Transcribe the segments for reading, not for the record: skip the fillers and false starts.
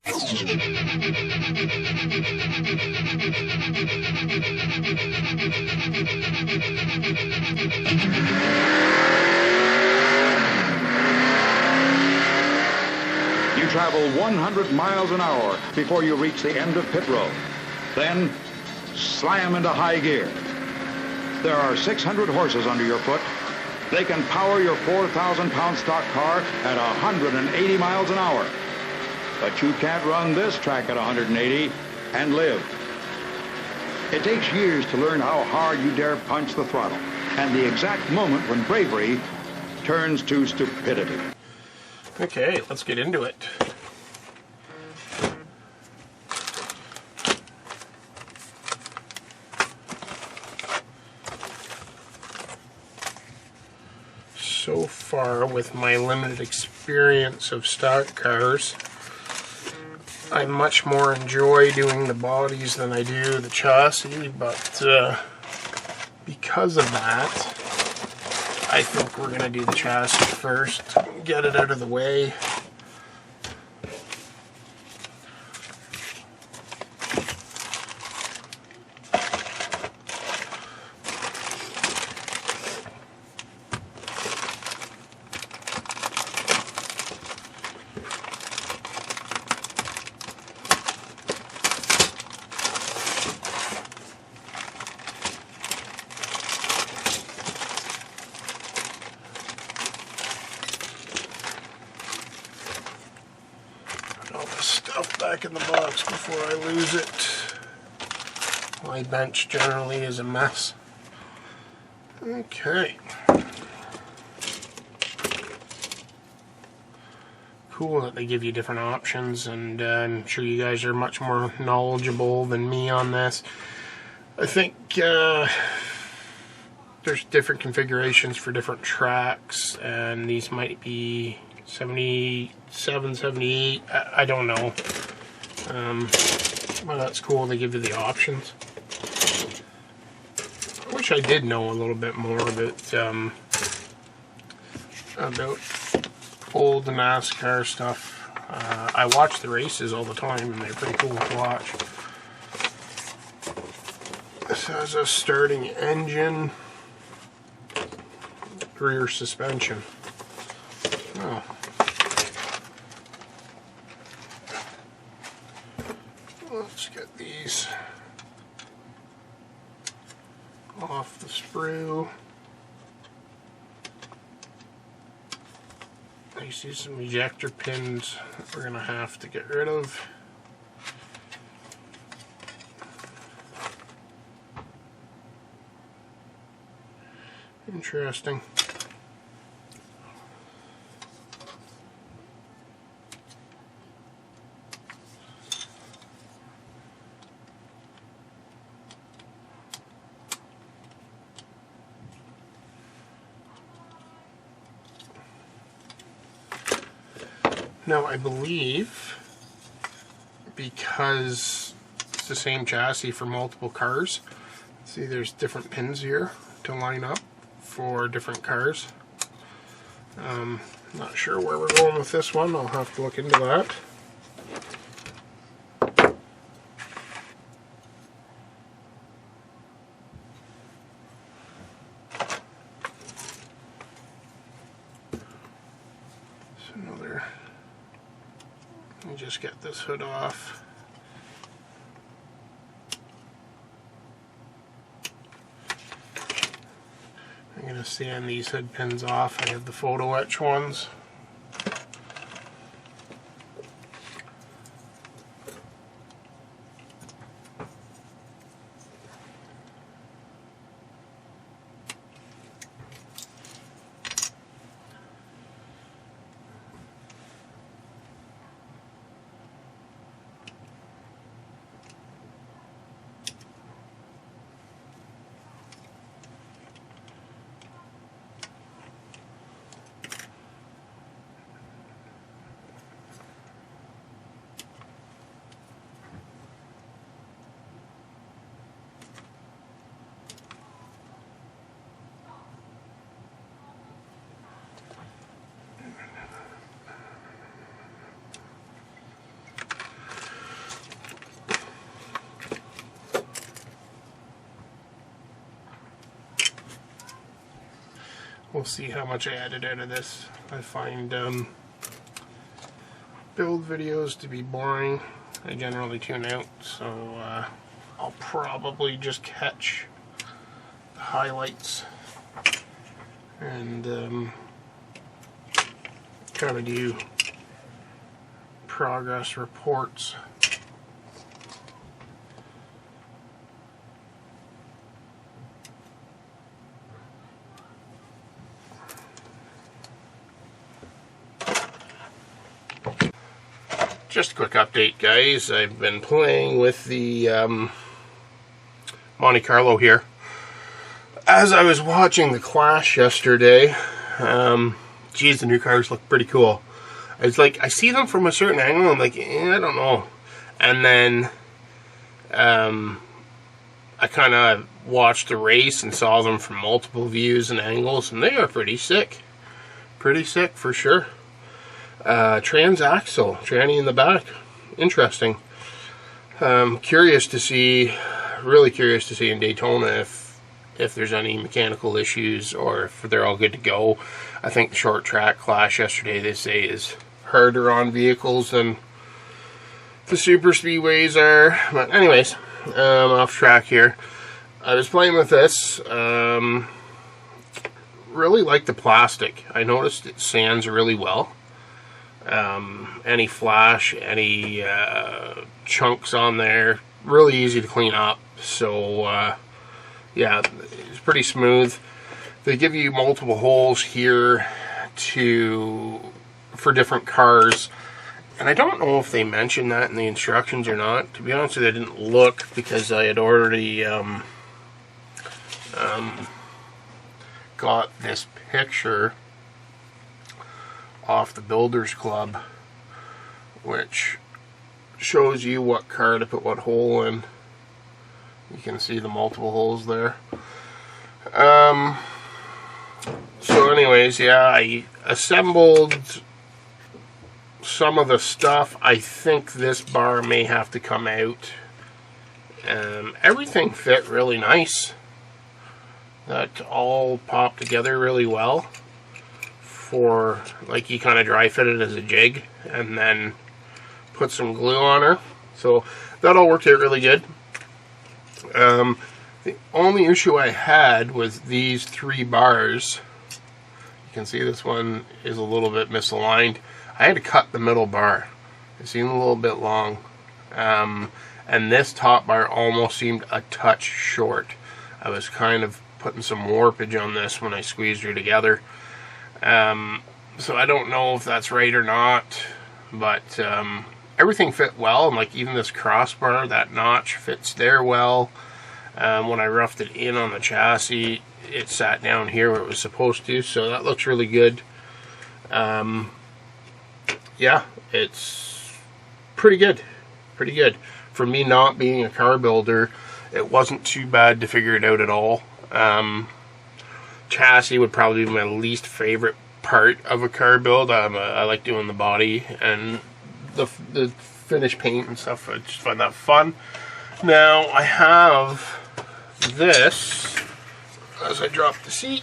You travel 100 miles an hour before you reach the end of pit road. Then slam into high gear. There are 600 horses under your foot. They can power your 4,000-pound stock car at 180 miles an hour. But you can't run this track at 180 and live. It takes years to learn how hard you dare punch the throttle and the exact moment when bravery turns to stupidity. Okay, let's get into it. So far, with my limited experience of stock cars, I much more enjoy doing the bodies than I do the chassis, but because of that, I think we're going to do the chassis first, get it out of the way. Back in the box before I lose it. My bench generally is a mess. Okay. Cool that they give you different options, and I'm sure you guys are much more knowledgeable than me on this. I think there's different configurations for different tracks, and these might be 77, 78, I don't know. Well, that's cool, they give you the options. I wish I did know a little bit more about old NASCAR stuff. I watch the races all the time, and they're pretty cool to watch. This has a starting engine, rear suspension. Oh. Let's get these off the sprue. I see some ejector pins that we're going to have to get rid of. Interesting. Now, I believe, because it's the same chassis for multiple cars, see there's different pins here to line up for different cars. Not sure where we're going with this one, I'll have to look into that. Let me just get this hood off. I'm going to sand these hood pins off. I have the photo etch ones. we'll see how much I edit out of this. I find build videos to be boring. I generally tune out, so I'll probably just catch the highlights and kind of do progress reports. Just a quick update, guys. I've been playing with the Monte Carlo here. As I was watching the Clash yesterday, geez, the new cars look pretty cool. It's like, I see them from a certain angle, I'm like, I don't know. And then I kind of watched the race and saw them from multiple views and angles, and they are pretty sick. Pretty sick for sure. Transaxle, tranny in the back. Interesting. Curious to see, really curious to see in Daytona if there's any mechanical issues or if they're all good to go. I think the short track Clash yesterday, they say, is harder on vehicles than the super speedways are. But anyways, off track here. I was playing with this. Really like the plastic. I noticed it sands really well. Any flash, any chunks on there, really easy to clean up. So yeah, it's pretty smooth. They give you multiple holes here for different cars, and I don't know if they mentioned that in the instructions or not. To be honest with you, I didn't look because I had already got this picture off the Builders Club, which shows you what car to put what hole in. You can see the multiple holes there. So anyways, yeah, I assembled some of the stuff. I think this bar may have to come out. Everything fit really nice. That all popped together really well. For, like, you kind of dry fit it as a jig and then put some glue on her. So that all worked out really good. The only issue I had was these 3 bars. You can see this one is a little bit misaligned. I had to cut the middle bar. It seemed a little bit long. And this top bar almost seemed a touch short. I was kind of putting some warpage on this when I squeezed her together. So I don't know if that's right or not, but everything fit well, and like even this crossbar, that notch fits there well. When I roughed it in on the chassis, it sat down here where it was supposed to, so that looks really good. Yeah, it's pretty good. Pretty good. For me not being a car builder, it wasn't too bad to figure it out at all. Chassis would probably be my least favorite part of a car build. I like doing the body and the finished paint and stuff. I just find that fun. Now I have this, as I drop the seat,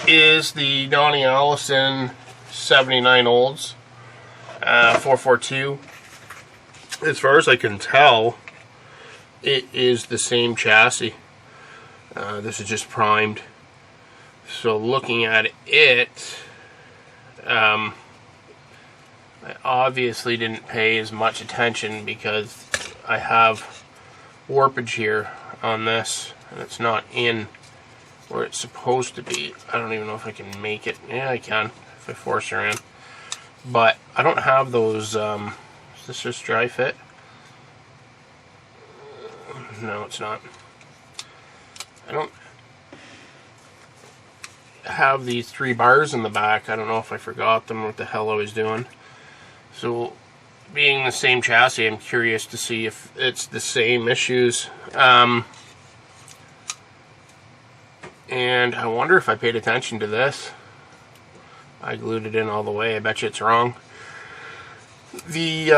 is the Donnie Allison 79 Olds 442. As far as I can tell, it is the same chassis. This is just primed. So looking at it, I obviously didn't pay as much attention because I have warpage here on this, and it's not in where it's supposed to be. I don't even know if I can make it. Yeah, I can if I force her in. But I don't have those. Is this just dry fit? No, it's not. I don't have these 3 bars in the back. I don't know if I forgot them or what the hell I was doing. So, being the same chassis, I'm curious to see if it's the same issues. And I wonder if I paid attention to this. I glued it in all the way. I bet you it's wrong. The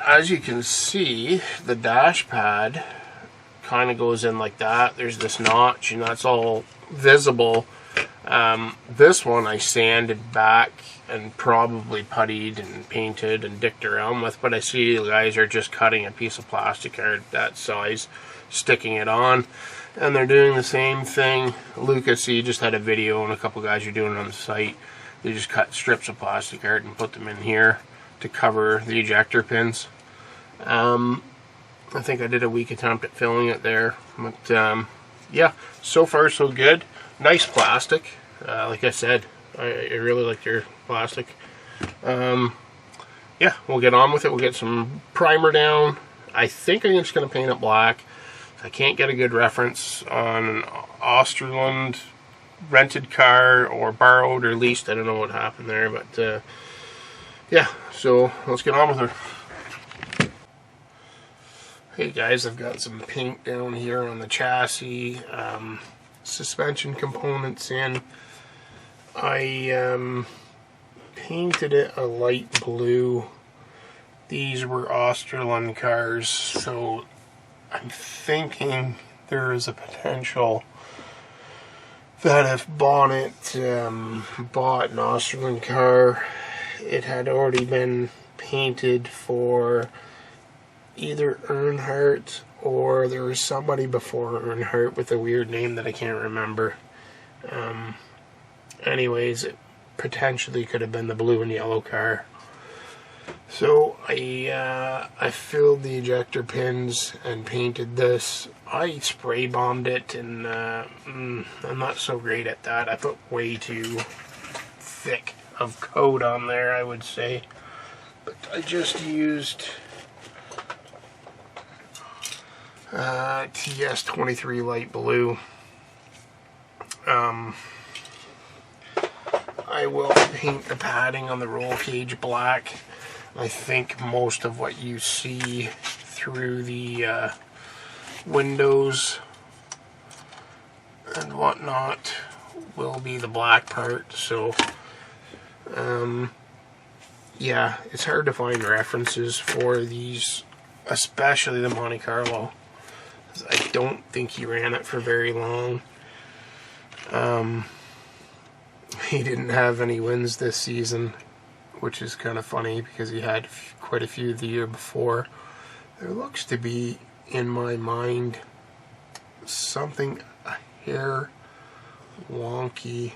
as you can see, the dash pad kind of goes in like that. There's this notch, and that's all visible. This one I sanded back and probably puttied and painted and dicked around with, but I see you guys are just cutting a piece of plastic card that size, sticking it on, and they're doing the same thing. Lucas, he just had a video, and a couple guys are doing it on the site. They just cut strips of plastic card and put them in here to cover the ejector pins. I think I did a weak attempt at filling it there, but yeah, so far so good. Nice plastic. Like I said, I really like your plastic. Yeah, we'll get on with it. We'll get some primer down. I think I'm just going to paint it black. I can't get a good reference on an Osterland rented car or borrowed or leased. I don't know what happened there, but yeah, so let's get on with her. Hey guys, I've got some paint down here on the chassis, suspension components in. I painted it a light blue. These were Osterland cars, so I'm thinking there is a potential that if Bonnett bought an Osterland car, it had already been painted for either Earnhardt, or there was somebody before Earnhardt with a weird name that I can't remember. Anyways, it potentially could have been the blue and yellow car. So I filled the ejector pins and painted this. I spray bombed it, and I'm not so great at that. I put way too thick of coat on there, I would say. But I just used TS23 light blue. I will paint the padding on the roll cage black. I think most of what you see through the windows and whatnot will be the black part. So yeah, it's hard to find references for these, especially the Monte Carlo. I don't think he ran it for very long. He didn't have any wins this season, which is kind of funny because he had quite a few the year before. There looks to be, in my mind, something a hair wonky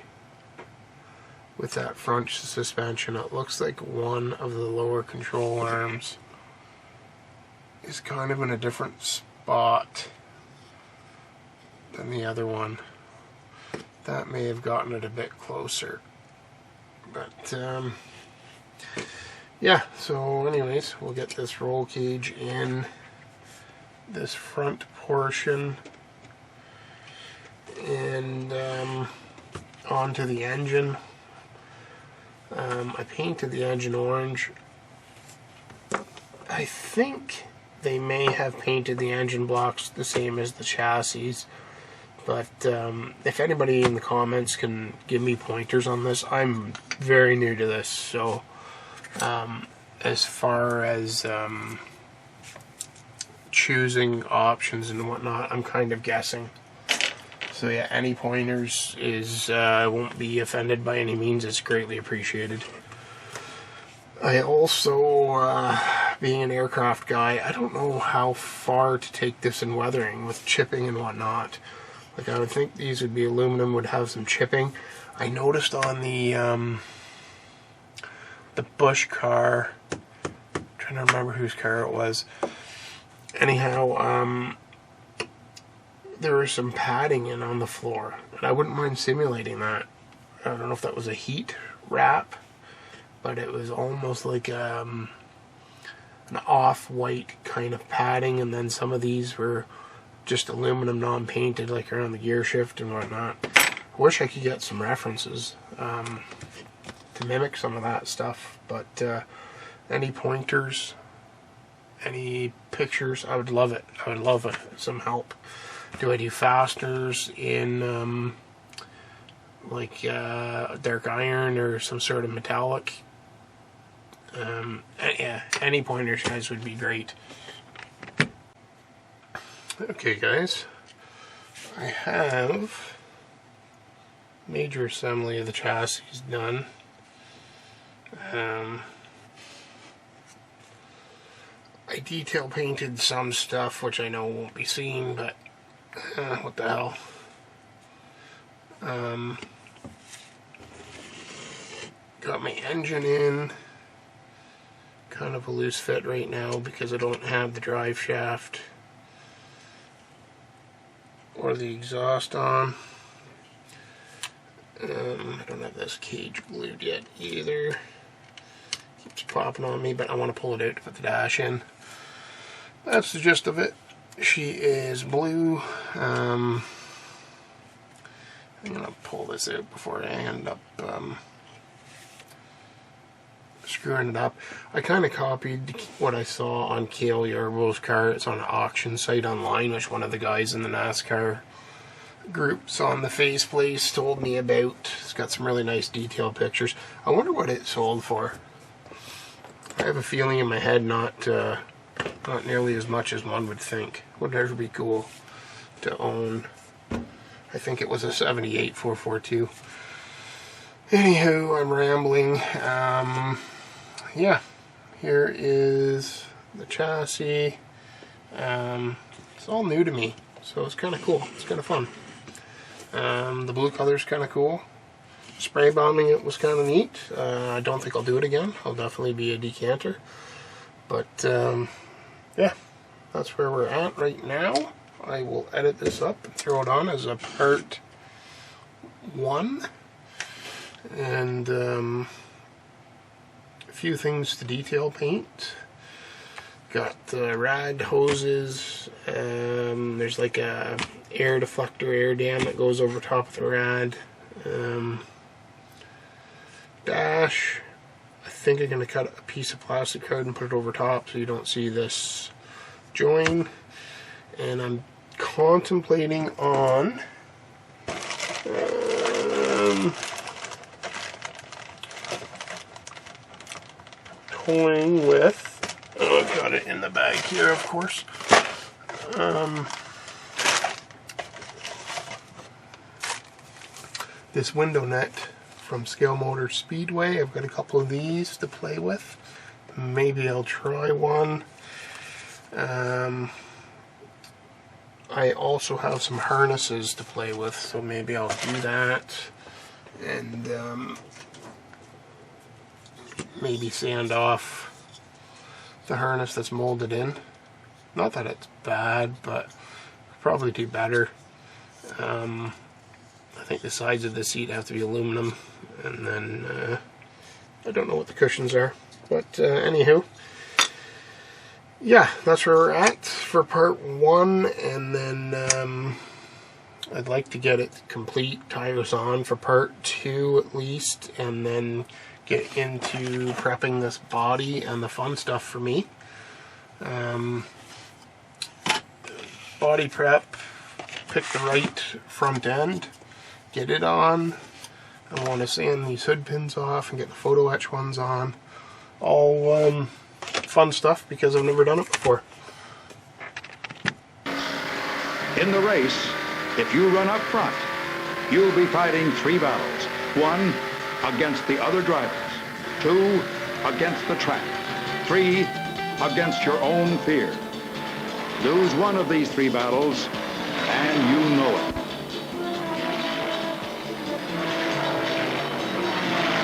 with that front suspension. It looks like one of the lower control arms is kind of in a different spot than the other one. That may have gotten it a bit closer, but yeah, so anyways, we'll get this roll cage in this front portion and onto the engine. I painted the engine orange. I think they may have painted the engine blocks the same as the chassis, but if anybody in the comments can give me pointers on this, I'm very new to this, so as far as choosing options and whatnot, I'm kind of guessing. So yeah, any pointers is I won't be offended by any means. It's greatly appreciated. I also, being an aircraft guy, I don't know how far to take this in weathering with chipping and whatnot. Like, I would think these would be aluminum, would have some chipping. I noticed on the Bush car, I'm trying to remember whose car it was. Anyhow, there was some padding in on the floor, and I wouldn't mind simulating that. I don't know if that was a heat wrap, but it was almost like an off-white kind of padding, and then some of these were just aluminum non-painted, like around the gear shift and whatnot. I wish I could get some references to mimic some of that stuff, but any pointers, any pictures, I would love it. I would love it. Some help. Do I do fasteners in like dark iron or some sort of metallic? Yeah, any pointers, guys, would be great. Okay guys, I have major assembly of the chassis done. I detail painted some stuff which I know won't be seen, but what the hell. Got my engine in, kind of a loose fit right now because I don't have the drive shaft or the exhaust on. I don't have this cage glued yet either. Keeps popping on me, but I want to pull it out to put the dash in. That's the gist of it. She is blue. I'm going to pull this out before I end up screwing it up. I kind of copied what I saw on Cale Yarbo's car. It's on an auction site online, which one of the guys in the NASCAR groups on the Face Place told me about. It's got some really nice detailed pictures. I wonder what it sold for. I have a feeling in my head not nearly as much as one would think. Would never be cool to own. I think it was a 78 442. Anywho, I'm rambling. Yeah, here is the chassis. It's all new to me, so it's kind of cool. It's kind of fun. The blue color is kind of cool. Spray bombing it was kind of neat. I don't think I'll do it again. I'll definitely be a decanter. But yeah, that's where we're at right now. I will edit this up and throw it on as a part 1. And a few things to detail paint. Got rad hoses. There's like a air deflector, air dam that goes over top of the rad. Dash. I think I'm going to cut a piece of plastic card and put it over top so you don't see this join. And I'm contemplating on toying with, I've got it in the bag here of course, this window net from Scale Motor Speedway. I've got a couple of these to play with. Maybe I'll try one. I also have some harnesses to play with, so maybe I'll do that. And maybe sand off the harness that's molded in. Not that it's bad, but probably do better. I think the sides of the seat have to be aluminum, and then I don't know what the cushions are, but anywho, yeah, that's where we're at for part 1, and then I'd like to get it complete, tires on for part 2 at least, and then get into prepping this body and the fun stuff for me. Body prep, pick the right front end, get it on. I want to sand these hood pins off and get the photo etch ones on. All fun stuff because I've never done it before. In the race, if you run up front, you'll be fighting 3 battles. 1 against the other drivers. 2 against the track. 3 against your own fear. Lose one of these 3 battles, and you know it.